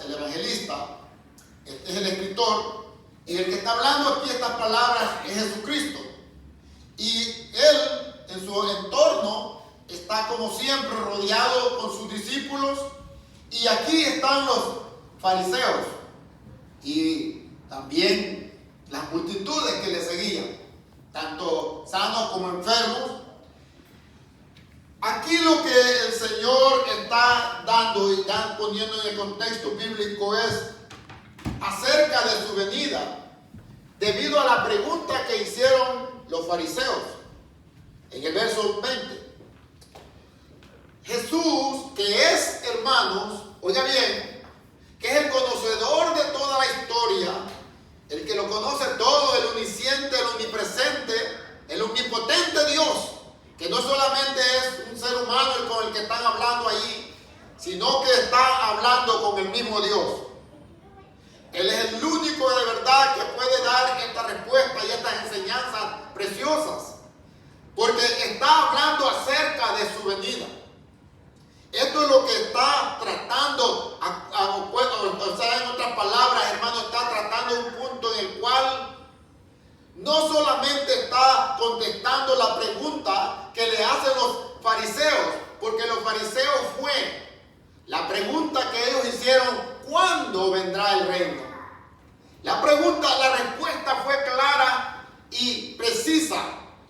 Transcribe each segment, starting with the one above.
el evangelista, este es el escritor, y el que está hablando aquí estas palabras es Jesucristo. Y él, en su entorno, está como siempre rodeado con sus discípulos, y aquí están los fariseos y también las multitudes que le seguían, tanto sanos como enfermos. Aquí lo que el Señor está dando y poniendo en el contexto bíblico es acerca de su venida, debido a la pregunta que hicieron los fariseos en el verso 20. Jesús, que es, hermanos, oiga bien, que es el conocedor de toda la historia, el que lo conoce todo, el omnisciente, el omnipresente, el omnipotente Dios, que no solamente es un ser humano el con el que están hablando allí, sino que está hablando con el mismo Dios. Él es el único de verdad que puede dar esta respuesta y estas enseñanzas preciosas, porque está hablando acerca de su venida. Esto es lo que está tratando, o sea, en otras palabras, hermano, está tratando un punto en el cual no solamente está contestando la pregunta que le hacen los fariseos, porque los fariseos fue la pregunta que ellos hicieron: ¿cuándo vendrá el reino? La respuesta fue clara y precisa.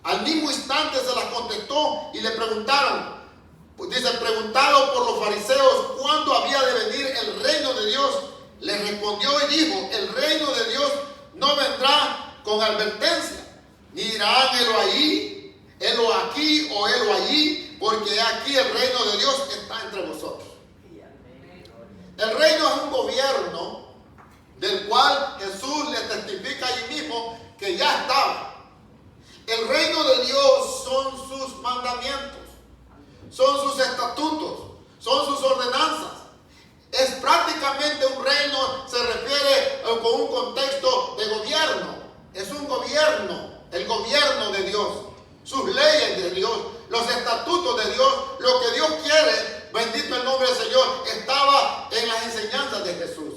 Al mismo instante se la contestó y le preguntaron. Dice, preguntado por los fariseos cuándo había de venir el reino de Dios, le respondió y dijo: el reino de Dios no vendrá con advertencia, ni dirán helo ahí, helo aquí o helo allí, porque aquí el reino de Dios está entre vosotros. El reino es un gobierno del cual Jesús le testifica allí mismo que ya estaba. El reino de Dios son sus mandamientos, son sus estatutos, son sus ordenanzas. Es prácticamente un reino, se refiere con un contexto de gobierno. Es un gobierno, el gobierno de Dios, sus leyes de Dios, los estatutos de Dios, lo que Dios quiere, bendito el nombre del Señor, estaba en las enseñanzas de Jesús.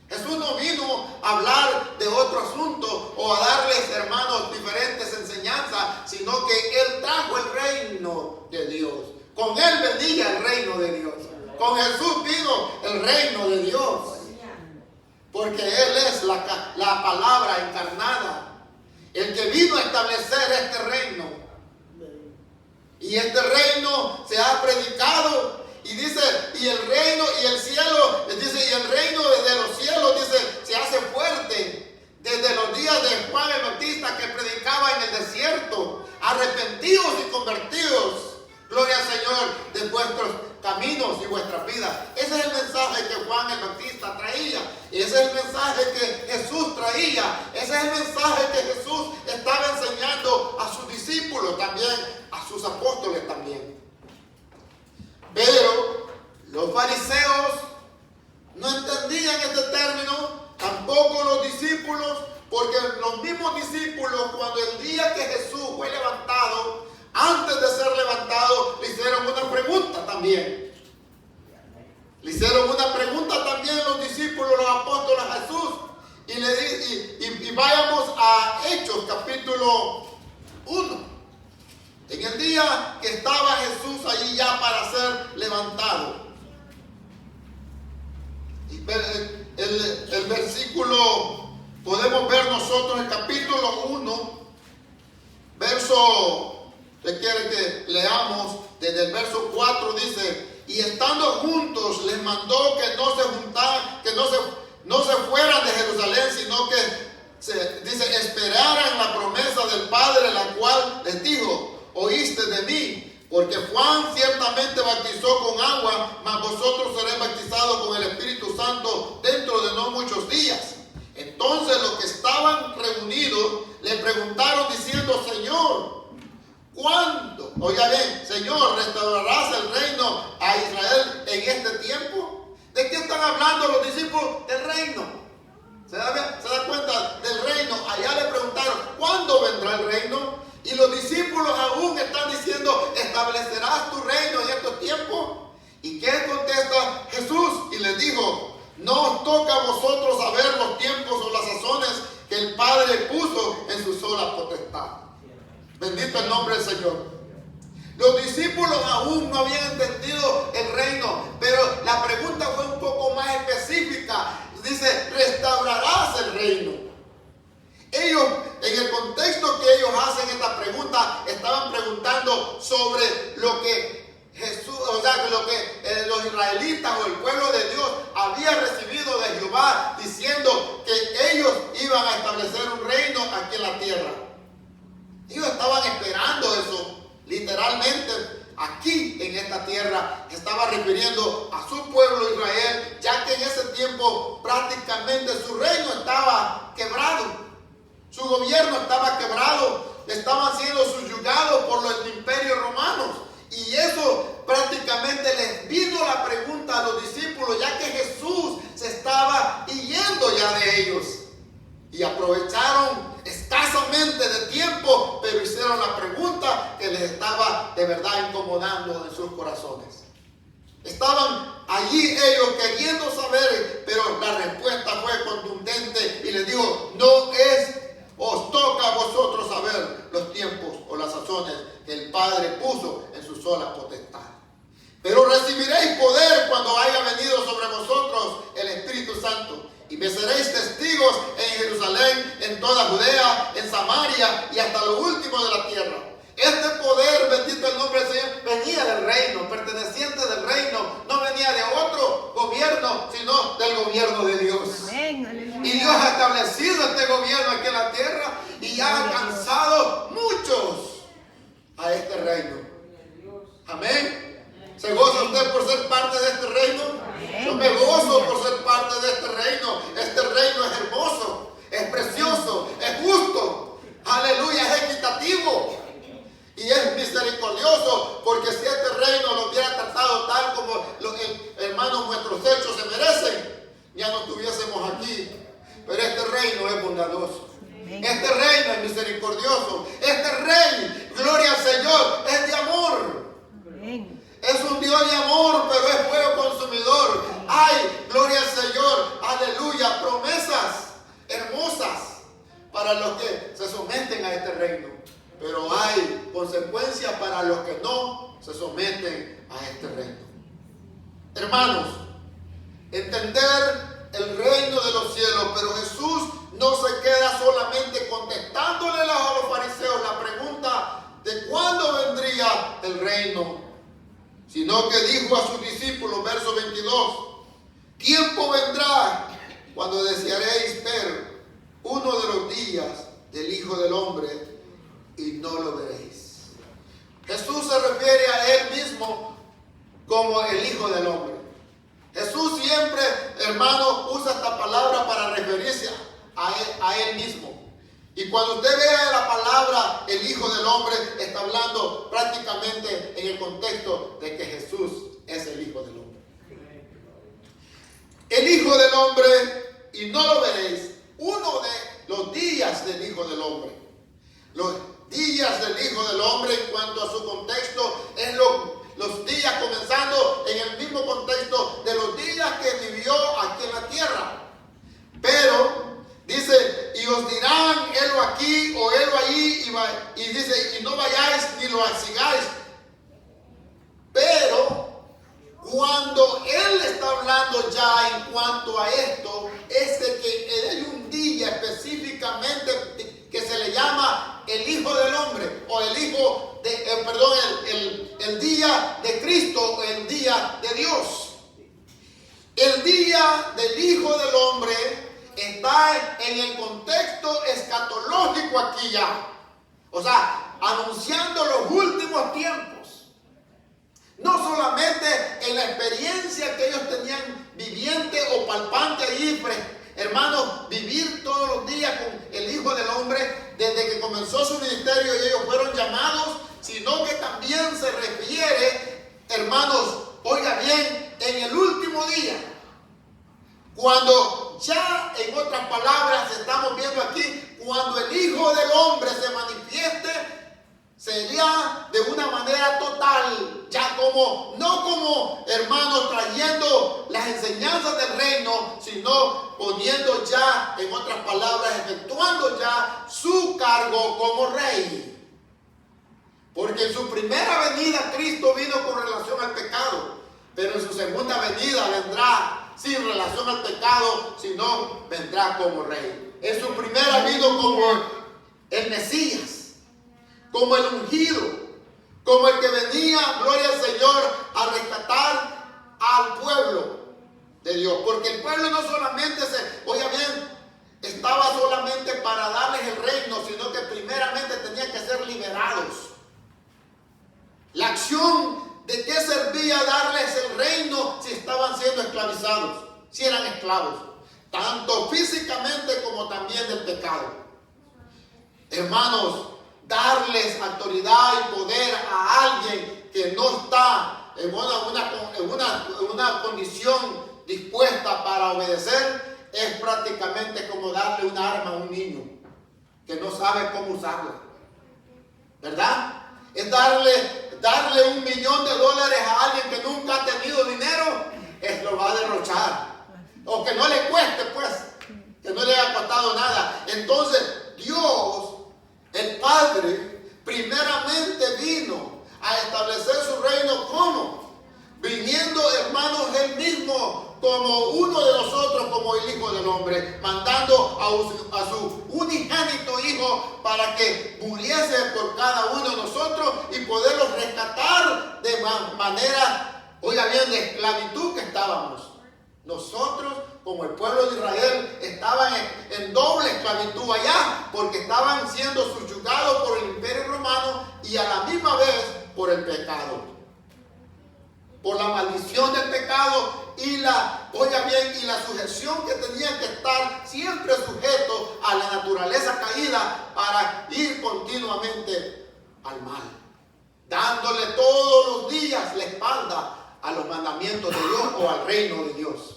Jesús no vino a hablar de otro asunto o a darles, hermanos, diferentes enseñanzas, sino que Él trajo el reino de Dios. Con Él venía el reino de Dios. Con Jesús vino el reino de Dios. Porque Él es la palabra encarnada, el que vino a establecer este reino. Y este reino se ha predicado. Y dice, y el reino y el cielo, dice, y el reino desde los cielos, dice, se hace fuerte. Desde los días de Juan el Bautista, que predicaba en el desierto: arrepentidos y convertidos, gloria al Señor, de vuestros caminos y vuestras vidas. Ese es el mensaje que Juan el Bautista traía. Ese es el mensaje que Jesús traía. Ese es el mensaje que Jesús estaba enseñando a sus discípulos también, a sus apóstoles también. Pero los fariseos no entendían este término, tampoco los discípulos, porque los mismos discípulos, cuando el día que Jesús fue levantado, antes de ser levantado, le hicieron una pregunta también. Le hicieron una pregunta también los discípulos, los apóstoles a Jesús. Y vayamos a Hechos capítulo 1. En el día que estaba Jesús allí ya para ser levantado. El versículo, podemos ver nosotros el capítulo 1, verso, ¿qué quiere que leamos? Desde el verso 4 dice: y estando juntos les mandó que no se juntaran, que no se fueran de Jerusalén, sino que dice, esperaran la promesa del Padre, la cual les dijo: oíste de mí, porque Juan ciertamente bautizó con agua, mas vosotros seréis bautizados con el Espíritu Santo dentro de no muchos días. Entonces los que estaban reunidos le preguntaron diciendo: Señor, ¿cuándo? Oiga bien, Señor, ¿restaurarás el reino a Israel en este tiempo? ¿De qué están hablando los discípulos? Del reino. ¿Se da cuenta? Del reino. Allá le preguntaron: ¿cuándo vendrá el reino? Y los discípulos aún están diciendo: ¿establecerás tu reino en estos tiempos? ¿Y qué contesta Jesús? Y les dijo: No os toca a vosotros saber los tiempos o las sazones que el Padre puso en su sola potestad. Bendito el nombre del Señor. Los discípulos aún no habían entendido el reino, pero la pregunta fue un poco más específica. Dice, ¿restaurarás el reino? Ellos, en el contexto que ellos hacen esta pregunta, estaban preguntando sobre lo que Jesús, o sea, lo que los israelitas o el pueblo de Dios había recibido de Jehová, diciendo que ellos iban a establecer un reino aquí en la tierra. Ellos estaban esperando eso. Literalmente, aquí en esta tierra, estaba refiriendo a su pueblo Israel, ya que en ese tiempo prácticamente su reino estaba quebrado, su gobierno estaba quebrado, estaban siendo subyugados por los imperios romanos. Y eso prácticamente les vino la pregunta a los discípulos, ya que Jesús se estaba yendo ya de ellos. Y aprovecharon escasamente de tiempo, pero hicieron la pregunta que les estaba de verdad incomodando en sus corazones. Estaban allí ellos queriendo saber, pero la respuesta fue contundente y les dijo, no os toca a vosotros saber los tiempos o las sazones que el Padre puso en su sola potestad. Pero recibiréis poder cuando haya venido sobre vosotros el Espíritu Santo. Y me seréis testigos en Jerusalén, en toda Judea, en Samaria y hasta lo último de la tierra. Este poder, bendito el nombre del Señor, venía del reino, perteneciente del reino. No venía de otro gobierno, sino del gobierno de Dios. Amén. Y Dios ha establecido este gobierno aquí en la tierra y ha alcanzado muchos a este reino. Amén. ¿Se goza usted por ser parte de este reino? Yo me gozo por ser parte de este reino. Este reino es hermoso, es precioso, es justo. Aleluya, es equitativo. Y es misericordioso, porque si este reino lo hubiera tratado tal como los hermanos nuestros hechos se merecen, ya no estuviésemos aquí. Pero este reino es bondadoso. Este reino es misericordioso. Este rey, gloria al Señor, es de amor. Es un Dios de amor, pero es fuego consumidor. Ay, gloria al Señor, aleluya, promesas hermosas para los que se someten a este reino. Pero hay consecuencias para los que no se someten a este reino. Hermanos, entender el reino de los cielos, pero Jesús no se queda solamente contestándole a los fariseos la pregunta de cuándo vendría el reino, sino que dijo a sus discípulos, verso 22, tiempo vendrá cuando desearéis ver uno de los días del Hijo del Hombre y no lo veréis. Jesús se refiere a Él mismo como el Hijo del Hombre. Jesús siempre, hermano, usa esta palabra para referirse a Él mismo. Y cuando usted vea la palabra el Hijo del Hombre, está hablando prácticamente en el contexto de que Jesús es el Hijo del Hombre. El Hijo del Hombre, y no lo veréis, uno de los días del Hijo del Hombre. Los días del Hijo del Hombre, en cuanto a su contexto, es los días comenzando en el mismo contexto de los días que vivió aquí en la tierra. Pero dice, y os dirán, helo aquí o helo allí, y dice, y no vayáis ni lo sigáis. Pero cuando Él está hablando ya en cuanto a esto, es de que hay un día específicamente que se le llama el Hijo del Hombre, o el Hijo de, el día de Cristo, o el día de Dios. El día del Hijo del Hombre está en el contexto escatológico aquí ya. O sea, anunciando los últimos tiempos. No solamente en la experiencia que ellos tenían viviente o palpante allí, hermanos, vivir todos los días con el Hijo del Hombre desde que comenzó su ministerio y ellos fueron llamados, sino que también se refiere, hermanos, oiga bien, en el último día. Cuando ya, en otras palabras, estamos viendo aquí, cuando el Hijo del Hombre se manifieste, sería de una manera total, ya no como hermanos trayendo las enseñanzas del reino, sino poniendo ya, en otras palabras, efectuando ya su cargo como rey. Porque en su primera venida Cristo vino con relación al pecado, pero en su segunda venida vendrá sin relación al pecado, sino vendrá como rey. En su primera vino como el Mesías, como el ungido, como el que venía, gloria al Señor, a rescatar al pueblo de Dios. Porque el pueblo no solamente estaba solamente para darles el reino, sino que primeramente tenían que ser liberados. La acción de qué servía darles el reino si estaban siendo esclavizados, si eran esclavos, tanto físicamente como también del pecado. Hermanos, darles autoridad y poder a alguien que no está en una condición dispuesta para obedecer es prácticamente como darle un arma a un niño que no sabe cómo usarla, ¿verdad? Es darle $1 millón a alguien que nunca ha tenido dinero, lo va a derrochar, o que no le cueste, pues, que no le haya costado nada. Entonces Dios, el Padre, primeramente vino a establecer su reino. ¿Cómo? Viniendo, hermanos, Él mismo como uno de nosotros, como el Hijo del Hombre, mandando a su unigénito Hijo para que muriese por cada uno de nosotros y poderlos rescatar de manera, oiga bien, de esclavitud que estábamos. Nosotros, como el pueblo de Israel, estaban en doble esclavitud allá, porque estaban siendo subyugados por el Imperio Romano y a la misma vez por el pecado, por la maldición del pecado y la sujeción que tenían que estar siempre sujetos a la naturaleza caída para ir continuamente al mal, dándole todos los días la espalda a los mandamientos de Dios o al reino de Dios.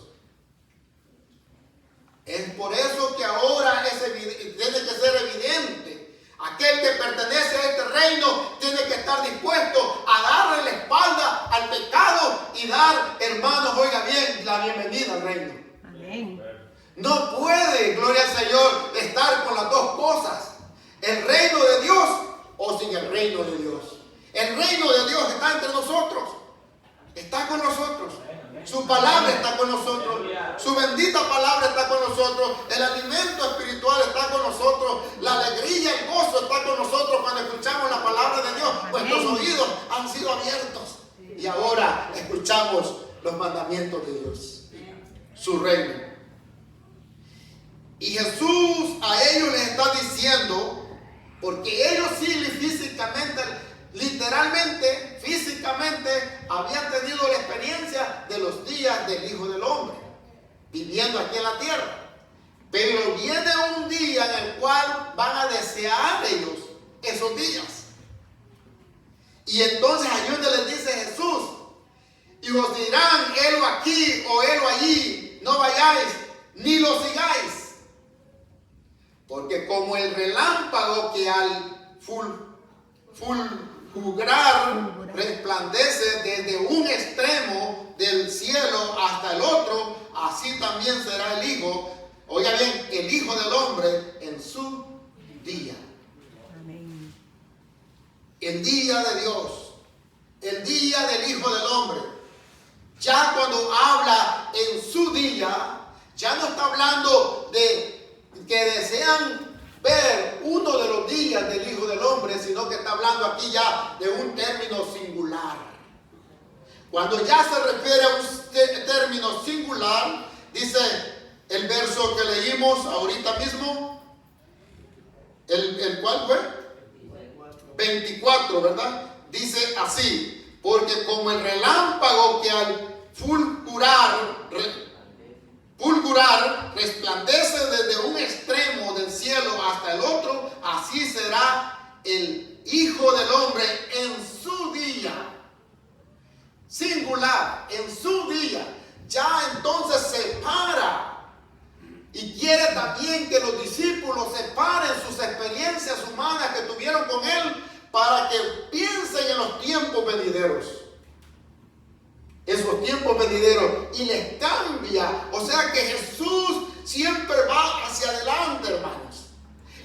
Es por eso que ahora tiene que ser evidente. Aquel que pertenece a este reino tiene que estar dispuesto a darle la espalda al pecado y dar, hermanos, oiga bien, la bienvenida al reino. Amén. No puede, gloria al Señor, estar con las dos cosas: el reino de Dios o sin el reino de Dios. El reino de Dios está entre nosotros, está con nosotros. Su palabra está con nosotros, su bendita palabra está con nosotros, el alimento espiritual está con nosotros, la alegría y el gozo está con nosotros cuando escuchamos la palabra de Dios. Nuestros oídos han sido abiertos y ahora escuchamos los mandamientos de Dios, su reino. Y Jesús a ellos les está diciendo, porque ellos sí físicamente, literalmente, físicamente, habían tenido la experiencia de los días del Hijo del Hombre, viviendo aquí en la tierra. Pero viene un día en el cual van a desear ellos esos días. Y entonces allí donde les dice Jesús, y os dirán, helo aquí o helo allí, no vayáis, ni lo sigáis. Porque como el relámpago que al fulgurar resplandece desde un extremo del cielo hasta el otro, así también será el Hijo, oiga bien, el Hijo del Hombre en su día. Amén. El día de Dios, el día del Hijo del Hombre. Ya cuando habla en su día, ya no está hablando de que desean ver uno de los días del Hijo del Hombre, sino que está hablando aquí ya de un término singular. Cuando ya se refiere a un término singular, dice el verso que leímos ahorita mismo, ¿el cuál fue? 24, ¿verdad? Dice así: porque como el relámpago que al fulgurar resplandece desde un extremo del cielo hasta el otro, así será el Hijo del Hombre en su día. Singular, en su día. Ya entonces se para y quiere también que los discípulos separen sus experiencias humanas que tuvieron con Él para para que piensen en los tiempos venideros. Esos tiempos venideros. Y les cambia. O sea que Jesús siempre va hacia adelante, hermanos.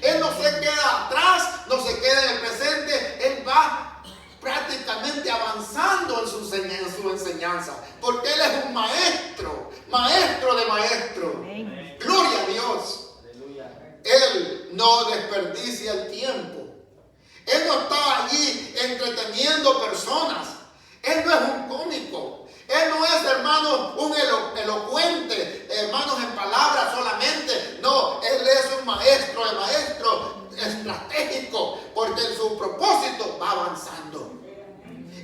Él no se queda atrás, no se queda en el presente. Él va prácticamente avanzando en su enseñanza. Porque Él es un maestro. Maestro de maestros. Gloria a Dios. Él no desperdicia el tiempo. Él no está allí entreteniendo personas. Él no es un cómico. Él no es, hermano, un elocuente, hermanos, en palabras solamente. No, Él es un maestro de maestros, estratégico, porque en su propósito va avanzando.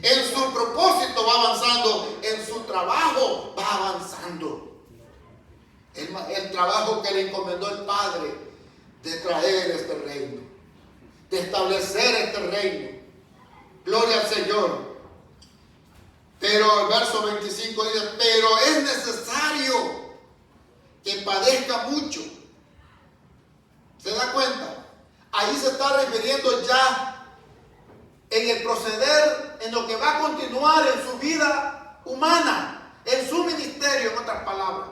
En su propósito va avanzando. En su trabajo va avanzando. El trabajo que le encomendó el Padre de traer este reino, de establecer este reino. Gloria al Señor. Pero el verso 25 dice, pero es necesario que padezca mucho. ¿Se da cuenta? Ahí se está refiriendo ya en el proceder, en lo que va a continuar en su vida humana, en su ministerio, en otras palabras.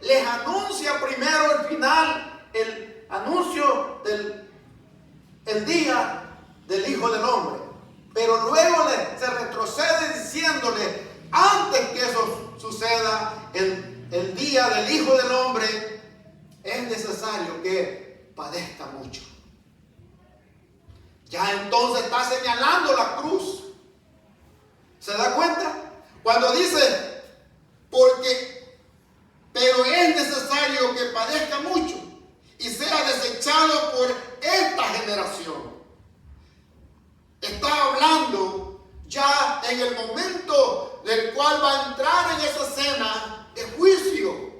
Les anuncia primero el final, el anuncio del día del Hijo del Hombre. Pero luego se retrocede diciéndole, antes que eso suceda, el día del Hijo del Hombre, es necesario que padezca mucho. Ya entonces está señalando la cruz. ¿Se da cuenta? Cuando dice, pero es necesario que padezca mucho y sea desechado por esta generación. Está hablando ya en el momento del cual va a entrar en esa escena de juicio,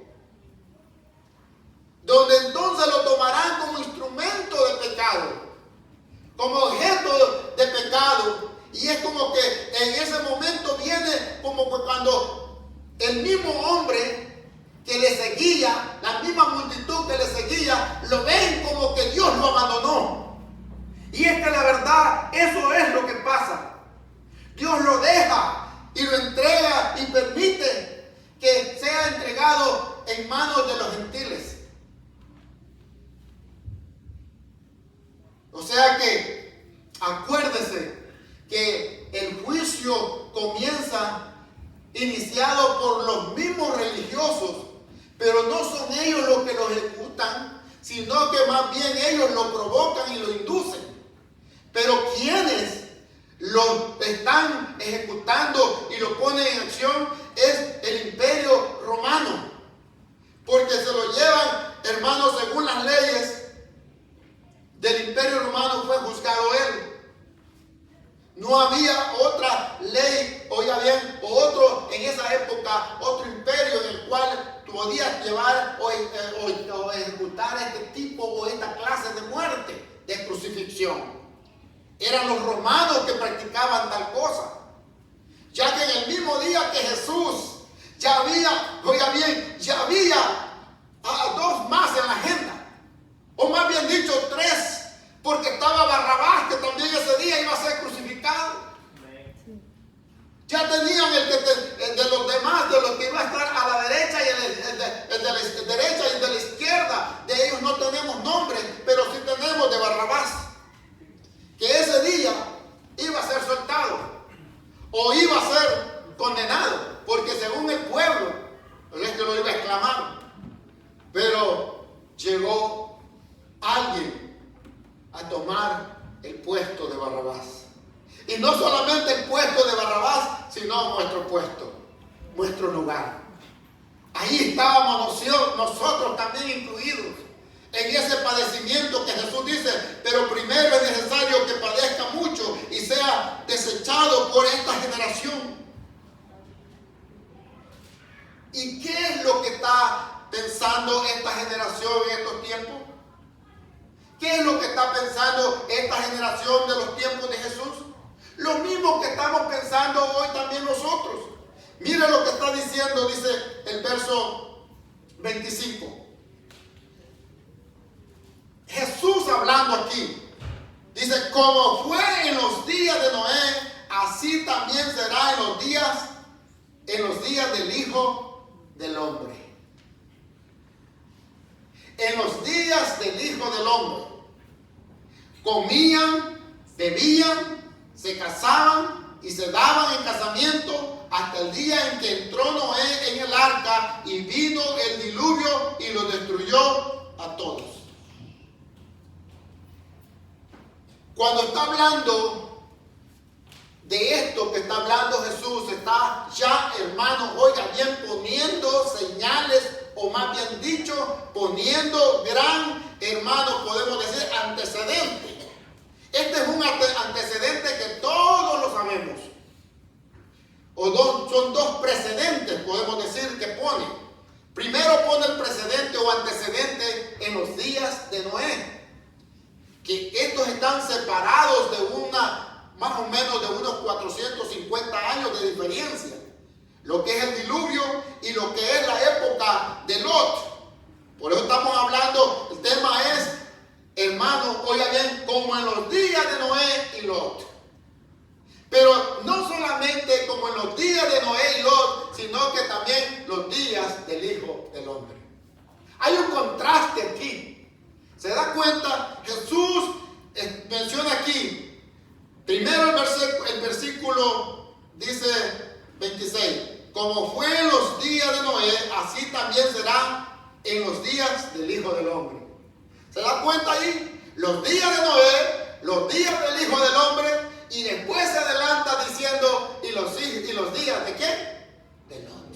donde entonces lo tomarán como instrumento de pecado, como objeto de pecado. Y es como que en ese momento viene como que cuando el mismo hombre que le seguía, la misma multitud que le seguía, lo ven como que Dios lo abandonó. Y es que la verdad, eso es lo que pasa. Dios lo deja y lo entrega y permite que sea entregado en manos de los gentiles. O sea que, acuérdese que el juicio comienza iniciado por los mismos religiosos, pero no son ellos los que lo ejecutan, sino que más bien ellos lo provocan y lo inducen. Pero quienes lo están ejecutando y lo ponen en acción es el Imperio Romano, porque se lo llevan, hermanos, según las leyes del Imperio Romano fue juzgado él. No había otra ley, oiga bien, o otro, en esa época, otro imperio en el cual tú podías llevar o ejecutar este tipo o esta clase de muerte, de crucifixión. Eran los romanos que practicaban tal cosa. Ya que en el mismo día que Jesús ya había, oiga bien, ya había dos más en la agenda. O más bien dicho, tres. Porque estaba Barrabás, que también ese día iba a ser crucificado. Ya tenían el de los demás, de los que iba a estar a la derecha y el de la derecha y el de la izquierda. De ellos no tenemos nombre, pero sí tenemos de Barrabás. Que ese día iba a ser soltado o iba a ser condenado, porque según el pueblo, es que lo iba a exclamar. Pero llegó alguien a tomar el puesto de Barrabás. Y no solamente el puesto de Barrabás, sino nuestro puesto, nuestro lugar. Ahí estábamos nosotros también incluidos en ese padecimiento que Jesús dice, pero primero es necesario que padezca mucho y sea desechado por esta generación. ¿Y qué es lo que está pensando esta generación en estos tiempos? ¿Qué es lo que está pensando esta generación de los tiempos de Jesús? Lo mismo que estamos pensando hoy también nosotros. Mire lo que está diciendo, dice el verso 25. Jesús hablando aquí, dice, Dice, como fue en los días de Noé, así también será en los días del Hijo del Hombre. En los días del Hijo del Hombre. Comían, bebían, se casaban y se daban en casamiento hasta el día en que entró Noé en el arca y vino el diluvio y los destruyó a todos. Cuando está hablando de esto que está hablando Jesús, está ya, hermanos, oiga bien, poniendo señales, o más bien dicho, poniendo gran, hermano, podemos decir, antecedente. Este es un antecedente que todos lo sabemos. Son dos precedentes, podemos decir, que pone. Primero pone el precedente o antecedente en los días de Noé. Que estos están separados de más o menos de unos 450 años de diferencia. Lo que es el diluvio y lo que es la época de Lot. Por eso estamos hablando, el tema es, hermano, oiga bien, como en los días de Noé y Lot. Pero no solamente como en los días de Noé y Lot, sino que también los días del Hijo del Hombre. Hay un contraste aquí. ¿Se da cuenta? Jesús menciona aquí, primero el versículo dice 26, como fue en los días de Noé, así también será en los días del Hijo del Hombre. ¿Se da cuenta ahí? Los días de Noé, los días del Hijo del Hombre, y después se adelanta diciendo, ¿y los días de qué? De Lot.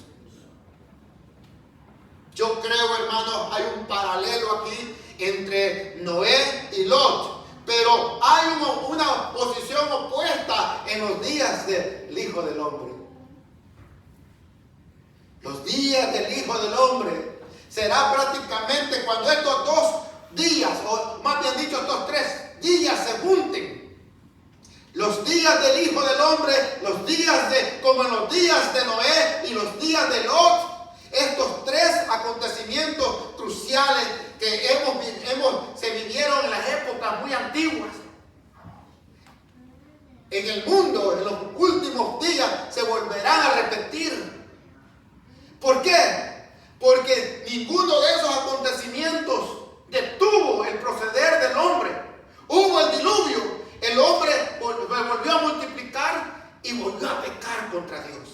Yo creo, hermanos, hay un paralelo aquí entre Noé y Lot, pero hay una posición opuesta en los días del Hijo del Hombre. Los días del Hijo del Hombre será prácticamente cuando estos dos días, o más bien dicho, estos 3 días se junten. Los días del Hijo del Hombre, como en los días de Noé y los días de Lot, estos 3 acontecimientos cruciales que se vivieron en las épocas muy antiguas. En el mundo, en los últimos días, se volverán a repetir. ¿Por qué? Porque ninguno de esos acontecimientos detuvo el proceder del hombre. Hubo el diluvio, el hombre volvió a multiplicar y volvió a pecar contra Dios.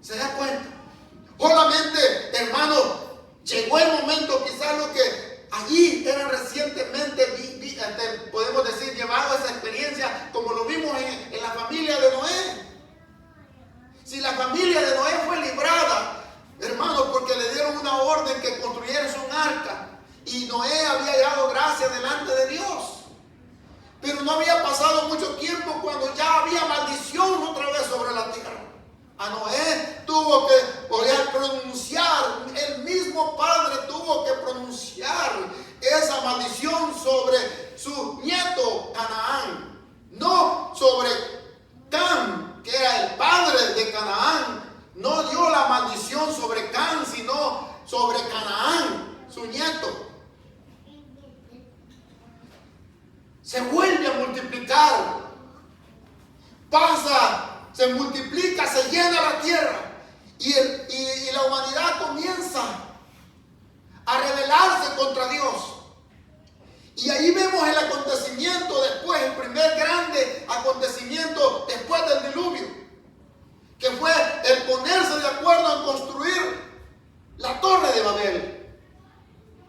¿Se da cuenta? Solamente, hermano, llegó el momento, quizás lo que allí era recientemente, podemos decir, llevado a esa experiencia, como lo vimos en la familia de Noé. Si la familia de Noé fue librada, hermano, porque le dieron una orden que construyeran un arca, y Noé había hallado gracia delante de Dios. Pero no había pasado mucho tiempo cuando ya había maldición otra vez sobre la tierra. A Noé tuvo que pronunciar, el mismo padre tuvo que pronunciar esa maldición sobre su nieto Canaán. No sobre Cam, que era el padre de Canaán. No dio la maldición sobre Cam, sino sobre Canaán, su nieto. Se vuelve a multiplicar. Se multiplica, se llena la tierra. Y la humanidad comienza a rebelarse contra Dios. Y ahí vemos el acontecimiento después, el primer grande acontecimiento después del diluvio, que fue el ponerse de acuerdo en construir la Torre de Babel,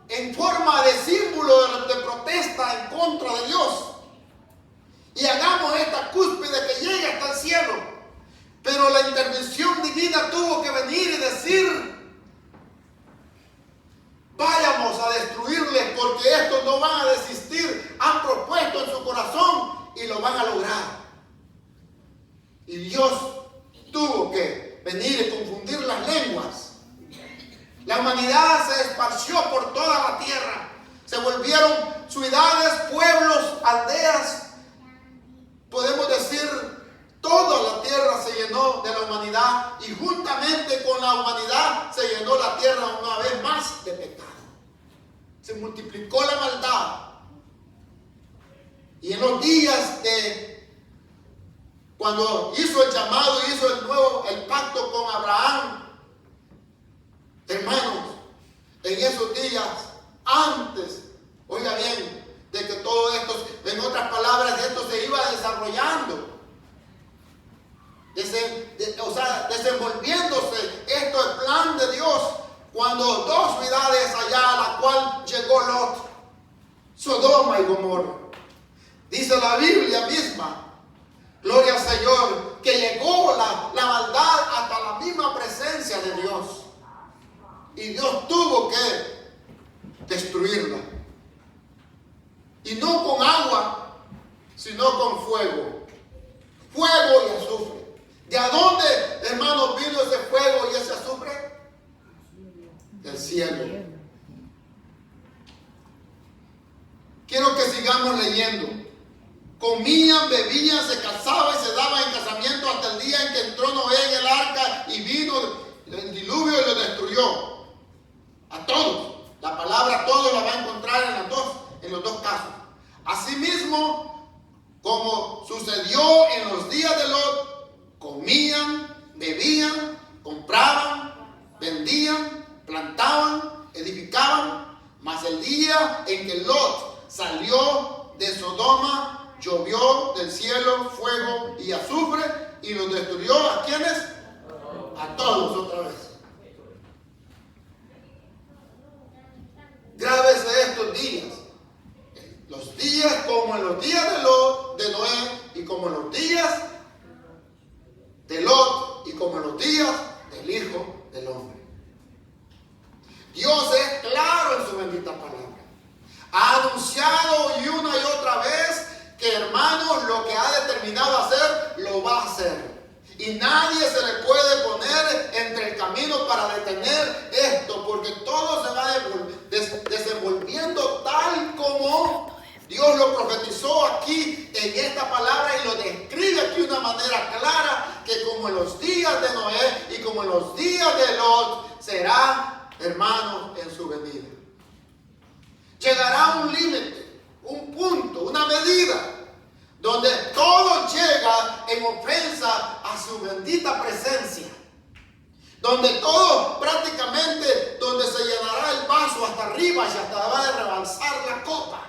en forma de símbolo de protesta en contra de Dios. Y hagamos esta cúspide que llegue hasta el cielo. Pero la intervención divina tuvo que venir y decir, vayamos a destruirles porque estos no van a desistir. Han propuesto en su corazón y lo van a lograr. Y Dios tuvo que venir y confundir las lenguas. La humanidad se esparció por toda la tierra. Se volvieron ciudades, pueblos, aldeas. Podemos decir, toda la tierra se llenó de la humanidad y juntamente con la humanidad se llenó la tierra una vez más de pecado. Se multiplicó la maldad. Y en los días de cuando hizo el llamado, hizo el pacto con Abraham, hermanos, en esos días, antes, oiga bien, de que todo esto, en otras palabras, esto se iba desarrollando, desenvolviéndose esto, el plan de Dios, cuando dos ciudades allá a la cual llegó Lot, Sodoma y Gomorra. Dice la Biblia misma, gloria al Señor, que llegó la maldad hasta la misma presencia de Dios. Y Dios tuvo que destruirla. Y no con agua, sino con fuego. Fuego y azufre. ¿De a dónde, hermanos, vino ese fuego y ese azufre? Del cielo. Quiero que sigamos leyendo. Comían, bebían, se casaban y se daban en casamiento hasta el día en que entró Noé en el arca y vino el diluvio y lo destruyó. A todos. La palabra todos la va a encontrar en los dos casos. Asimismo, como sucedió en los días de Lot, comían, bebían, compraban, vendían, plantaban, edificaban. Mas el día en que Lot salió de Sodoma, llovió del cielo fuego y azufre y los destruyó. ¿A quiénes? A todos otra vez. Grábese estos días. Los días como en los días de Noé y como en los días de Lot y como en los días del Hijo del Hombre. Dios es claro en su bendita palabra. Ha anunciado y una y otra vez que, hermanos, lo que ha determinado hacer, lo va a hacer. Y nadie se le puede poner entre el camino para detener esto, porque todo se va desenvolviendo tal como Dios lo profetizó aquí en esta palabra y lo describe aquí de una manera clara, que como en los días de Noé y como en los días de Lot será, hermanos, en su venida. Llegará un límite, un punto, una medida, donde todo llega en ofensa a su bendita presencia. Donde todo prácticamente, donde se llenará el vaso hasta arriba y hasta va a rebalsar la copa.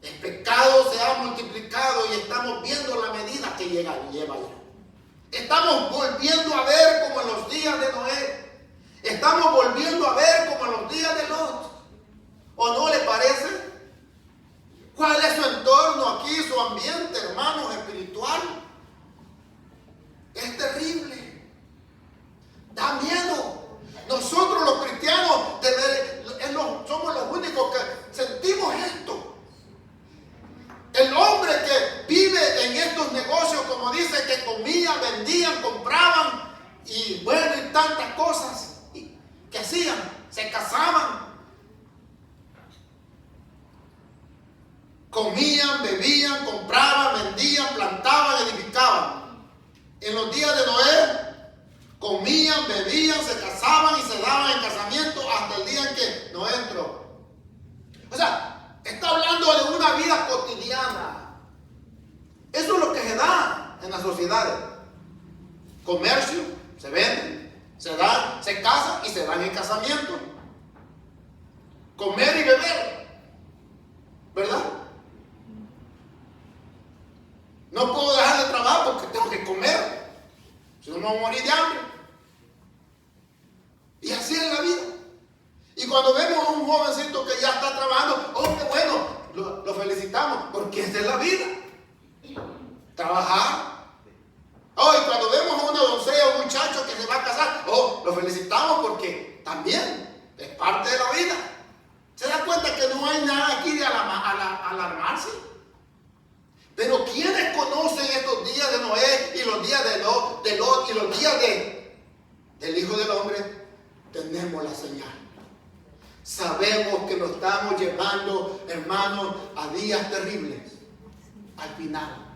El pecado se ha multiplicado y estamos viendo la medida que lleva ya. Estamos volviendo a ver como en los días de Noé. Estamos volviendo a ver como en los días de Lot. ¿O no le parece? ¿Cuál es su entorno aquí, su ambiente, hermanos, espiritual? Es terrible. Da miedo. Nosotros los cristianos somos los únicos que sentimos esto. El hombre que vive en estos negocios, como dice, que comían, vendían, compraban y bueno, y tantas cosas que hacían, se casaban. Comían, bebían, compraban, vendían, plantaban, edificaban. En los días de Noé, comían, bebían, se casaban y se daban en casamiento hasta el día en que Noé entró. O sea, está hablando de una vida cotidiana. Eso es lo que se da en las sociedades. Comercio, se vende, se dan, se casan y se dan en casamiento. Comer y beber, ¿verdad? No puedo dejar de trabajar porque tengo que comer, si no me voy a morir de hambre. Y así es la vida. Y cuando vemos a un jovencito que ya está trabajando, oh, qué bueno, lo felicitamos, porque esa es la vida. Trabajar. Oh, y cuando vemos a una doncella o un muchacho que se va a casar, oh, lo felicitamos porque también es parte de la vida. ¿Se da cuenta que no hay nada aquí de alarmarse? Pero ¿quiénes conocen estos días de Noé y los días de Lot y los días del Hijo del Hombre? Tenemos la señal. Sabemos que nos estamos llevando, hermanos, a días terribles. Al final.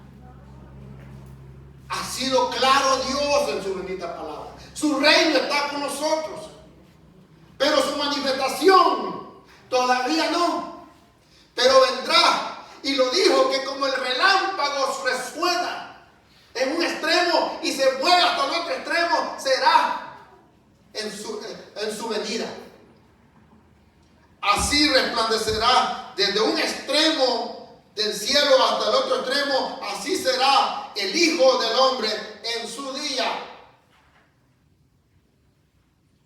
Ha sido claro Dios en su bendita palabra. Su reino está con nosotros. Pero su manifestación todavía no. pero vendrá. Y lo dijo que como el relámpago resuena en un extremo y se mueve hasta el otro extremo, será en su venida. Así resplandecerá desde un extremo del cielo hasta el otro extremo. Así será el Hijo del Hombre en su día.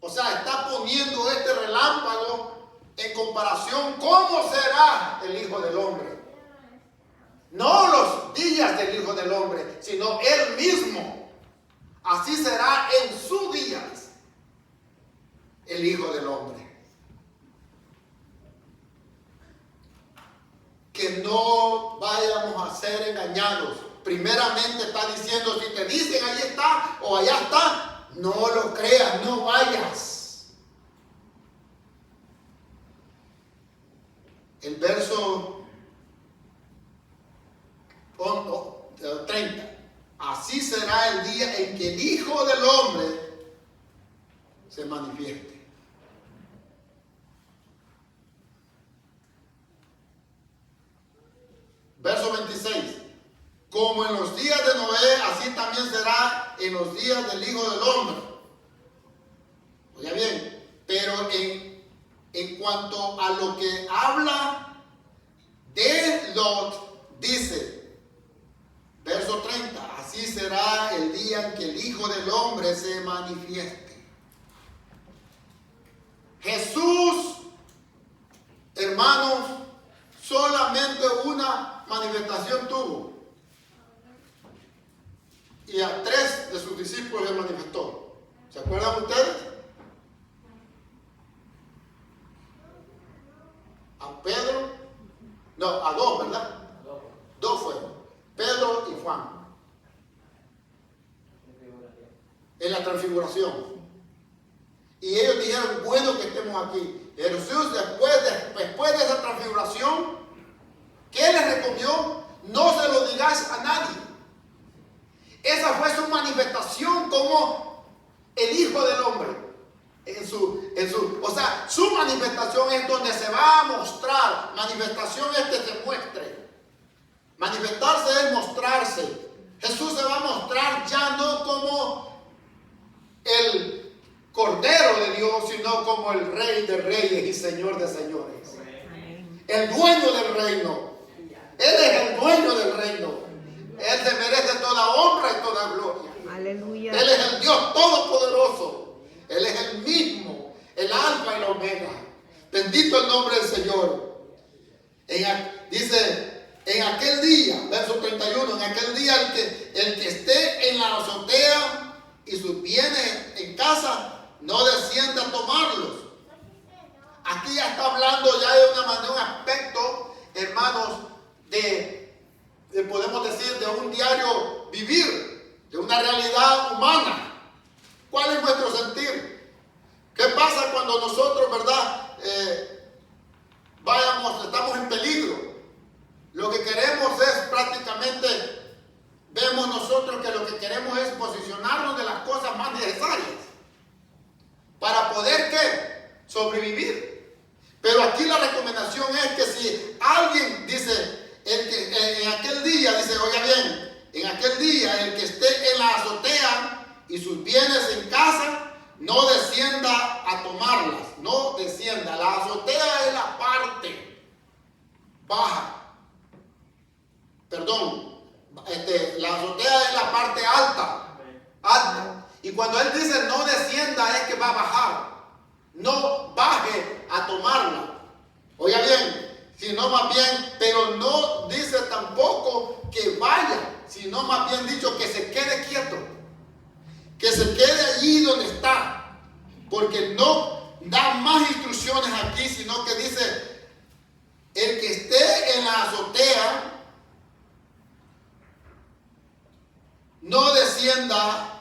O sea, está poniendo este relámpago en comparación cómo será el Hijo del Hombre. No los días del Hijo del Hombre, sino Él mismo. Así será en sus días el Hijo del Hombre. Que no vayamos a ser engañados. Primeramente está diciendo, si te dicen ahí está o allá está, no lo creas, no vayas. El verso 30. Así será el día en que el Hijo del Hombre se manifieste. Verso 26. Como en los días de Noé, así también será en los días del Hijo del Hombre. Oiga bien, pero en cuanto a lo que habla de Lot, dice, verso 30, así será el día en que el Hijo del Hombre se manifieste. Jesús, hermanos, solamente una manifestación tuvo. Y a 3 de sus discípulos le manifestó. ¿Se acuerdan ustedes? A Pedro, no, a 2, ¿verdad? 2 fueron, Pedro y Juan. En la transfiguración. Y ellos dijeron, bueno que estemos aquí. Jesús, después de esa transfiguración, ¿qué les recomendó? No se lo digáis a nadie. Esa fue su manifestación como el Hijo del Hombre. O sea, su manifestación es donde se va a mostrar. Manifestación es que se muestre. Manifestarse es mostrarse. Jesús se va a mostrar ya no como el Cordero de Dios, sino como el Rey de Reyes y Señor de Señores. El dueño del reino. Él es el dueño del reino. Él se merece toda honra y toda gloria. Aleluya. Él es el Dios todopoderoso. Él es el mismo, el alfa y la omega. Bendito el nombre del Señor. Dice, en aquel día, verso 31, en aquel día el que esté en la azotea y sus bienes en casa, no descienda a tomarlos. Aquí ya está hablando ya de una manera, un aspecto, hermanos, podemos decir, de un diario vivir, de una realidad humana. ¿Cuál es nuestro sentir? ¿Qué pasa cuando nosotros, verdad, estamos en peligro? Lo que queremos es prácticamente, vemos nosotros que lo que queremos es posicionarnos de las cosas más necesarias para poder, ¿qué? Sobrevivir. Pero aquí la recomendación es que si alguien dice, en aquel día, dice, oiga bien, en aquel día el que esté en la azotea y sus bienes en casa, no descienda a tomarlas, no descienda. La azotea es la parte baja, perdón, la azotea es la parte alta. Y cuando él dice no descienda es que va a bajar, no baje a tomarla. Oiga bien, sino más bien, pero no dice tampoco que vaya, sino más bien dicho que se quede quieto, que se quede allí donde está, porque no da más instrucciones aquí, sino que dice, el que esté en la azotea, no descienda,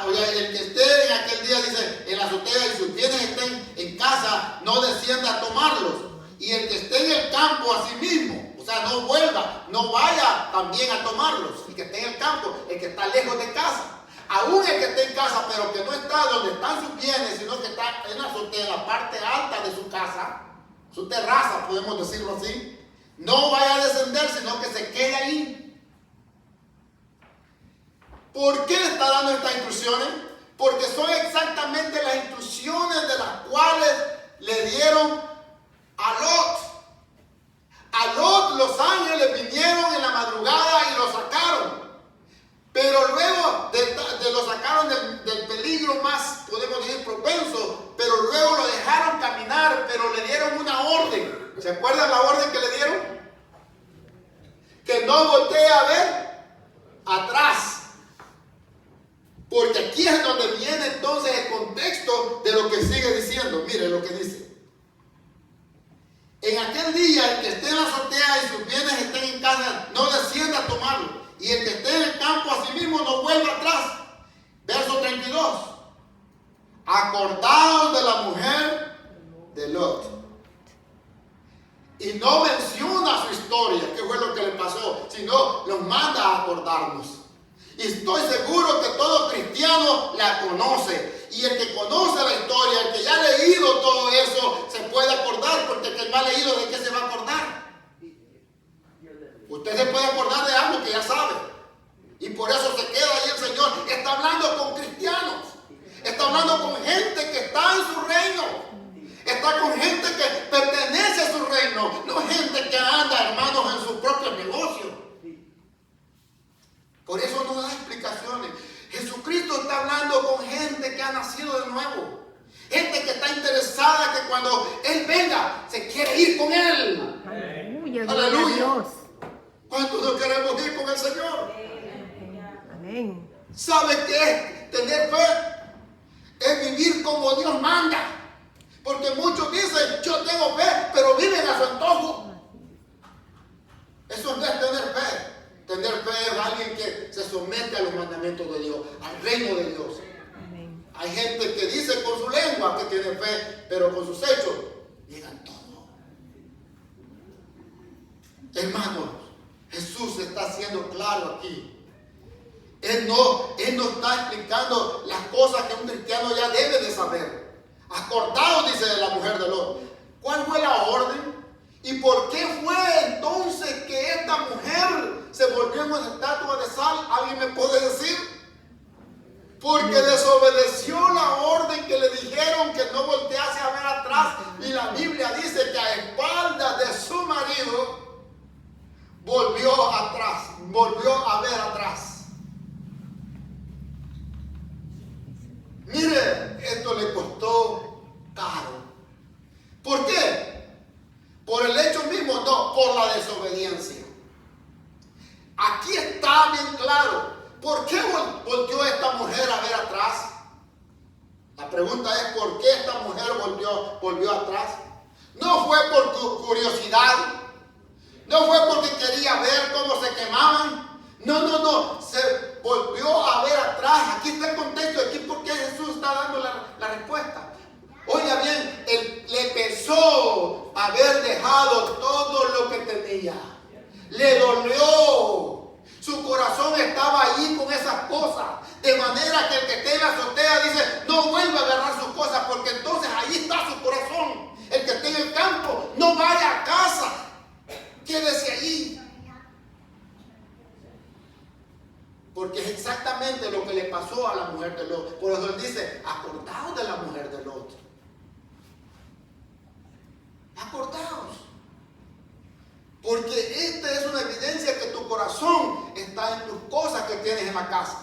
oye, el que esté en aquel día, dice, en la azotea y sus bienes estén en casa, no descienda a tomarlos. Y el que esté en el campo a sí mismo, o sea, no vuelva, no vaya también a tomarlos. El que esté en el campo, el que está lejos de casa. Aún el que esté en casa, pero que no está donde están sus bienes, sino que está en la azotea, en la parte alta de su casa, su terraza, podemos decirlo así. No vaya a descender, sino que se quede ahí. ¿Por qué le está dando estas instrucciones? Porque son exactamente las instrucciones de las cuales le dieron a Lot. A Lot los ángeles vinieron en la madrugada y lo sacaron. Pero luego lo sacaron del peligro más, podemos decir, propenso. Pero luego lo dejaron caminar, pero le dieron una orden. ¿Se acuerdan la orden que le dieron? Que no voltee a ver atrás. Porque aquí es donde viene entonces el contexto de lo que sigue diciendo. Mire lo que dice. En aquel día, el que esté en la azotea y sus bienes estén en casa, no descienda a tomarlo. Y el que esté en el campo asimismo no vuelva atrás. Verso 32. Acordaos de la mujer de Lot. Y no menciona su historia, qué fue lo que le pasó, sino los manda a acordarnos. Y estoy seguro que todo cristiano la conoce. Y el que conoce la historia, el que ya ha leído todo eso, se puede acordar, porque el que no ha leído, ¿de qué se va a acordar? Usted se puede acordar de algo que ya sabe. Y por eso se queda ahí el Señor. Está hablando con cristianos. Está hablando con gente que está en su reino. Está con gente que pertenece a su reino. No gente que anda, hermanos, en sus propios negocios. Por eso no da explicaciones. Jesucristo está hablando con gente que ha nacido de nuevo. Gente que está interesada, que cuando Él venga, se quiere ir con Él. Aleluya. Aleluya. ¿Cuántos no queremos ir con el Señor? Amén. ¿Sabe qué es tener fe? Es vivir como Dios manda. Porque muchos dicen, yo tengo fe, pero viven a su antojo. Eso no es tener fe. Tener fe es alguien que se somete a los mandamientos de Dios, al reino de Dios. Amén. Hay gente que dice con su lengua que tiene fe, pero con sus hechos niegan todo. Hermanos, Jesús está siendo claro aquí. Él no está explicando las cosas que un cristiano ya debe de saber. Acordaos, dice la mujer de Lot. ¿Cuál fue la orden? ¿Y por qué fue entonces que esta mujer se volvió en una estatua de sal? ¿Alguien me puede decir? Porque desobedeció la orden que le dijeron que no voltease a ver atrás. Y la Biblia dice que a espaldas de su marido volvió atrás, volvió a ver atrás. Mire, esto le costó caro. ¿Por qué? ¿Por el hecho mismo? No, por la desobediencia. Aquí está bien claro. ¿Por qué volteó esta mujer a ver atrás? La pregunta es, ¿por qué esta mujer volvió atrás? No fue por curiosidad. No fue porque quería ver cómo se quemaban. No. Se volvió a ver atrás. Aquí está el contexto. Aquí porque Jesús está dando la respuesta. Oiga bien, le pesó haber dejado todo lo que tenía. Le dolió. Su corazón estaba allí con esas cosas. De manera que el que esté en la azotea dice, no vuelva a agarrar sus cosas, porque entonces ahí está su corazón. El que esté en el campo, no vaya a casa. Quédese allí. Porque es exactamente lo que le pasó a la mujer de Lot. Por eso él dice, acordaos de la mujer de Lot. Acordaos. Porque esta es una evidencia que tu corazón está en tus cosas que tienes en la casa.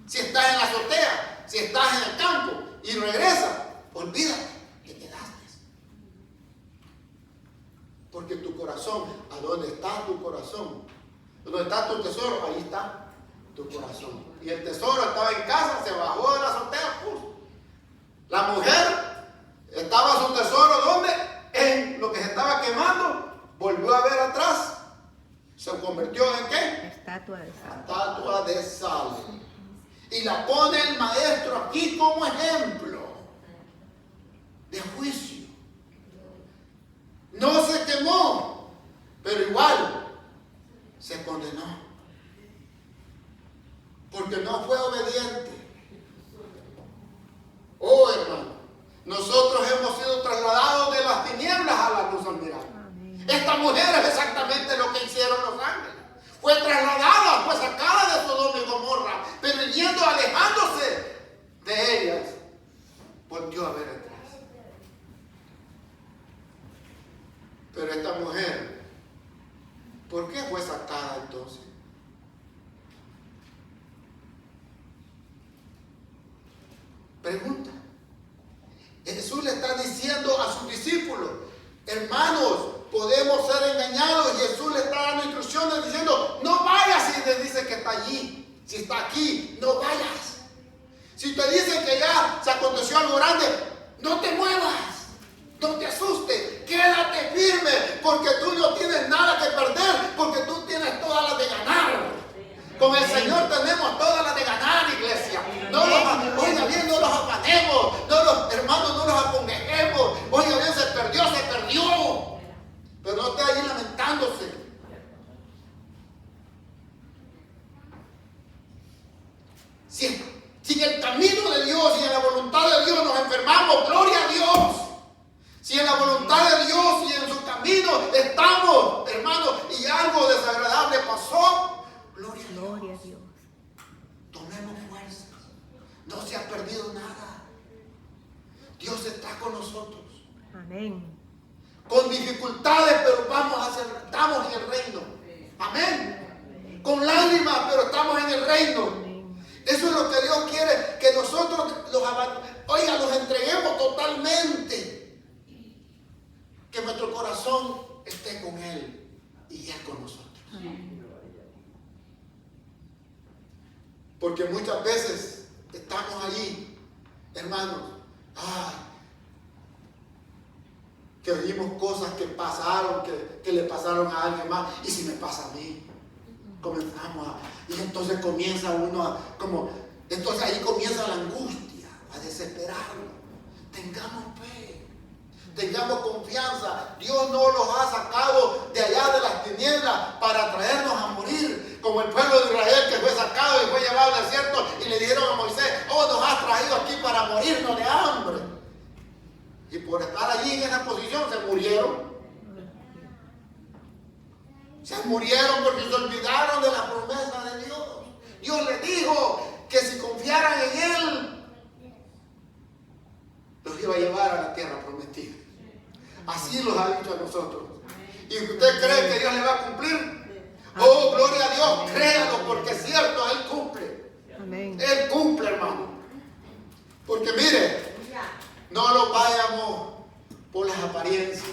Si estás en la azotea, si estás en el campo y regresas, olvídate que quedaste. Porque tu corazón, ¿a dónde está tu corazón? ¿Dónde está tu tesoro? Ahí está tu corazón. Y el tesoro estaba en casa, se bajó de la azotea. La mujer estaba su tesoro, ¿dónde? En lo que se estaba quemando. Volvió a ver atrás. ¿Se convirtió en qué? Estatua de sal. Estatua de sal. Y la pone el maestro aquí como ejemplo de juicio. No se quemó, pero igual se condenó. Porque no fue obediente. Oh, hermano, nosotros hemos sido trasladados de las tinieblas a la luz. mujer es exactamente lo que hicieron los ángeles. Fue trasladada, fue sacada de Sodoma y Gomorra, pero yendo, alejándose de ellas, volvió a ver atrás. Pero esta mujer, ¿por qué fue sacada entonces? Pregunta. Jesús le está diciendo a sus discípulos, hermanos, podemos ser engañados, y Jesús le está dando instrucciones diciendo, no vayas si te dice que está allí, si está aquí, no vayas. Si te dicen que ya se aconteció algo grande, no te muevas, no te asustes, quédate firme, porque tú no tienes nada que perder, porque tú tienes todas las de ganar. Con el Señor tenemos todas las de ganar, iglesia. Oiga bien, no los afanemos, hermanos, no los acongejemos. Oiga bien, se perdió. Pero no esté ahí lamentándose. Si en el camino de Dios y en la voluntad de Dios nos enfermamos, gloria a Dios. Si en la voluntad de Dios y en su camino estamos, hermanos, y algo desagradable pasó, gloria a Dios. Tomemos fuerzas. No se ha perdido nada. Dios está con nosotros. Amén. Con dificultades, pero estamos en el reino. Amén. Con lágrimas, pero estamos en el reino. Eso es lo que Dios quiere, que nosotros los entreguemos totalmente. Que nuestro corazón esté con Él y Él con nosotros. Porque muchas veces estamos allí, hermanos, que oímos cosas que pasaron, que le pasaron a alguien más, y si me pasa a mí, y entonces comienza uno entonces ahí comienza la angustia, a desesperarnos. Tengamos fe, tengamos confianza. Dios no los ha sacado de allá de las tinieblas para traernos a morir, como el pueblo de Israel que fue sacado y fue llevado al desierto y le dijeron a Moisés, nos has traído aquí para morirnos de hambre. Y por estar allí en esa posición se murieron. Se murieron porque se olvidaron de la promesa de Dios. Dios les dijo que si confiaran en Él, los iba a llevar a la tierra prometida. Así los ha dicho a nosotros. ¿Y usted cree que Dios le va a cumplir? Oh, gloria a Dios, créalo, porque es cierto, Él cumple. Amén. Él cumple, hermano. Porque mire, no lo vayamos por las apariencias,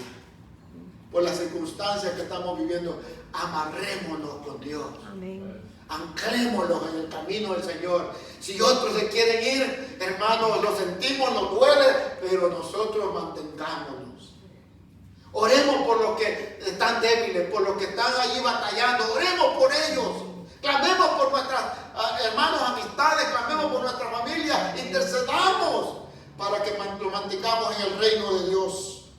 por las circunstancias que estamos viviendo. Amarrémonos con Dios. Amén. Anclémonos en el camino del Señor. Si otros se quieren ir, hermanos, lo sentimos, nos duele, pero nosotros mantengámonos. Oremos por los que están débiles, por los que están allí batallando. Oremos por ellos. Clamemos por nuestras hermanos, amistades, clamemos por nuestra familia. Intercedamos para que lo mantengamos en el reino de Dios.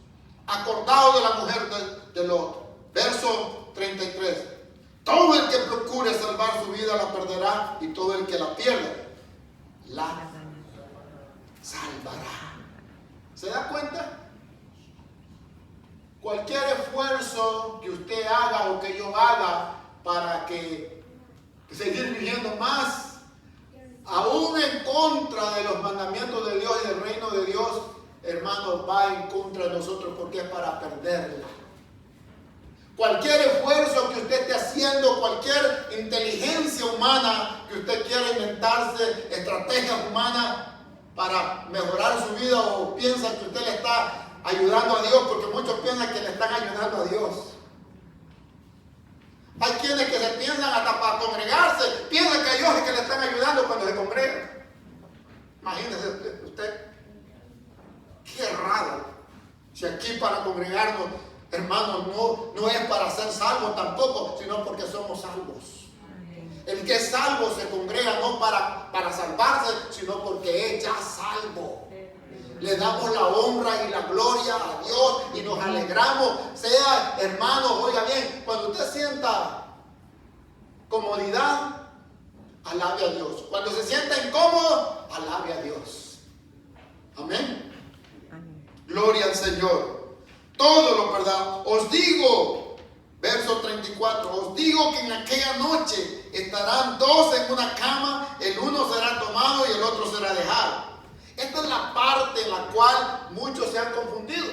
Acordado de la mujer de Lot. Verso 33. Todo el que procure salvar su vida la perderá, y todo el que la pierda la salvará. ¿Se da cuenta? Cualquier esfuerzo que usted haga o que yo haga para que seguir viviendo más, aún en contra de los mandamientos de Dios y del reino de Dios, hermanos, va en contra de nosotros, porque es para perderla. Cualquier esfuerzo que usted esté haciendo, cualquier inteligencia humana que usted quiera inventarse, estrategias humanas para mejorar su vida, o piensa que usted le está ayudando a Dios, porque muchos piensan que le están ayudando a Dios. Hay quienes que se piensan hasta para congregarse, piensan que a Dios es que le están ayudando cuando se congregan. Imagínese usted, qué raro. Si aquí para congregarnos, hermanos, no es para ser salvos tampoco, sino porque somos salvos. El que es salvo se congrega no para salvarse, sino porque es ya salvo. Le damos la honra y la gloria a Dios y nos alegramos. Sea, hermanos, oiga bien, cuando usted sienta comodidad, alabe a Dios. Cuando se sienta incómodo, alabe a Dios. Amén. Gloria al Señor. Todo lo perdamos. Os digo Verso 34. Os digo que en aquella noche estarán dos en una cama, el uno será tomado y el otro será dejado. Esta es la parte en la cual muchos se han confundido.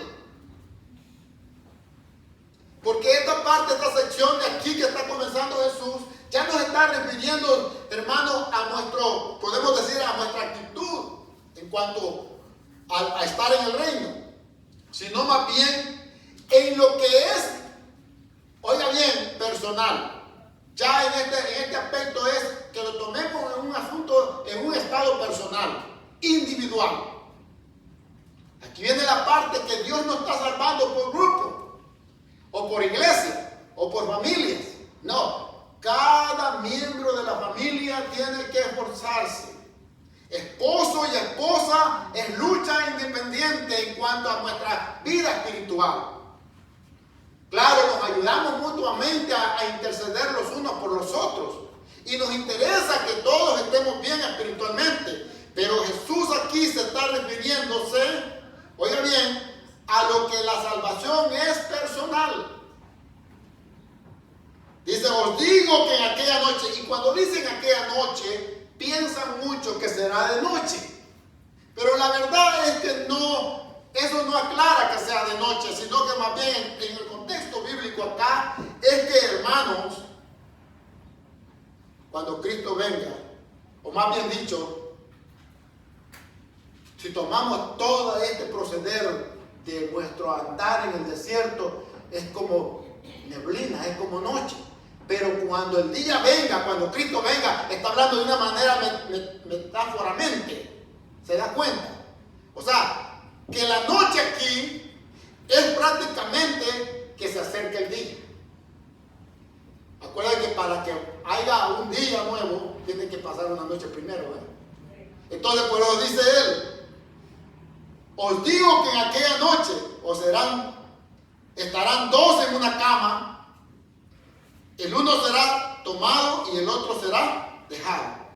Porque esta parte, esta sección de aquí que está comenzando Jesús, ya nos está refiriendo, hermanos, a nuestro, podemos decir, a nuestra actitud en cuanto a estar en el reino. Sino más bien en lo que es, oiga bien, personal. Ya en este aspecto es que lo tomemos en un asunto, en un estado personal, individual. Aquí viene la parte que Dios no está salvando por grupo, o por iglesia, o por familias. No, cada miembro de la familia tiene que esforzarse. Esposo y esposa es lucha independiente en cuanto a nuestra vida espiritual. Claro, nos ayudamos mutuamente a interceder los unos por los otros. Y nos interesa que todos estemos bien espiritualmente. Pero Jesús aquí se está refiriéndose, oiga bien, a lo que la salvación es personal. Dice, os digo que en aquella noche, y cuando dicen aquella noche, piensan mucho que será de noche. Pero la verdad es que no, eso no aclara que sea de noche, sino que más bien en el contexto bíblico acá es que, hermanos, cuando Cristo venga, o más bien dicho, si tomamos todo este proceder de nuestro andar en el desierto, es como neblina, es como noche. Pero cuando el día venga, cuando Cristo venga, está hablando de una manera metáforamente. ¿Se da cuenta? O sea, que la noche aquí es prácticamente que se acerca el día. Acuérdense que para que haya un día nuevo, tiene que pasar una noche primero, ¿eh? Entonces, por eso dice él, os digo que en aquella noche estarán dos en una cama, el uno será tomado y el otro será dejado.